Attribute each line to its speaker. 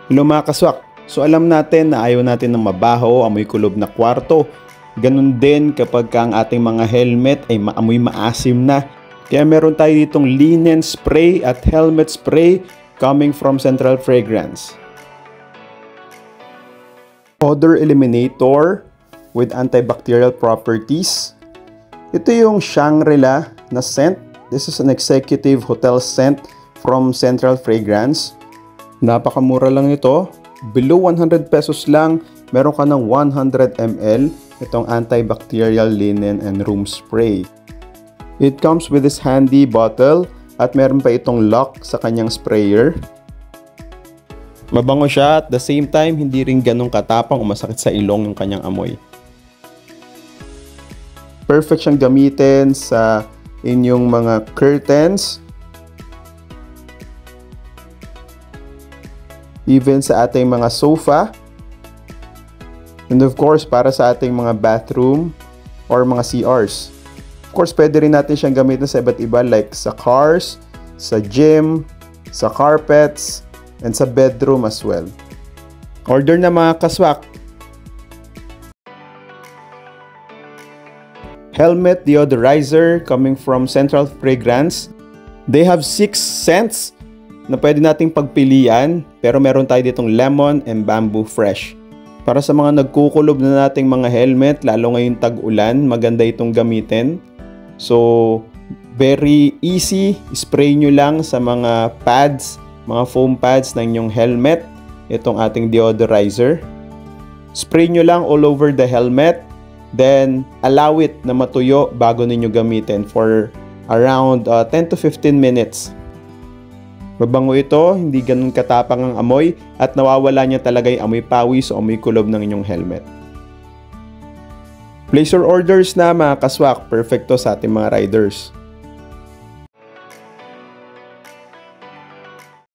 Speaker 1: Hello mga kaswak, so alam natin na ayaw natin ng mabaho, amoy kulob na kwarto. Ganun din kapag ang ating mga helmet ay amoy maasim na. Kaya meron tayo ditong linen spray at helmet spray coming from Central Fragrance. Odor eliminator with antibacterial properties. Ito yung Shangri-La na scent. This is an executive hotel scent from Central Fragrance. Napakamura lang ito. Below 100 pesos lang, meron ka ng 100 ml itong antibacterial linen and room spray. It comes with this handy bottle at meron pa itong lock sa kanyang sprayer. Mabango siya at the same time hindi rin ganun katapang o masakit sa ilong yung kanyang amoy. Perfect siyang gamitin sa inyong mga curtains, even sa ating mga sofa, and of course para sa ating mga bathroom or mga CRs. Of course pwede rin natin siyang gamitin sa iba't iba like sa cars, sa gym, sa carpets, and sa bedroom as well. Order na mga kaswak! Helmet deodorizer coming from Central Fragrance. They have 6 scents na pwede nating pagpilian, pero meron tayo ditong lemon and bamboo fresh. Para sa mga nagkukulob na nating mga helmet, lalo ngayong tag-ulan, maganda itong gamitin. So, very easy. Spray nyo lang sa mga pads, mga foam pads ng inyong helmet, itong ating deodorizer. Spray nyo lang all over the helmet, then allow it na matuyo bago ninyo gamitin for around 10 to 15 minutes. Mabango ito, hindi ganun katapang ang amoy at nawawala niya talaga yung amoy pawis o amoy kulob ng inyong helmet. Place your orders na mga kaswak, perfecto sa ating mga riders.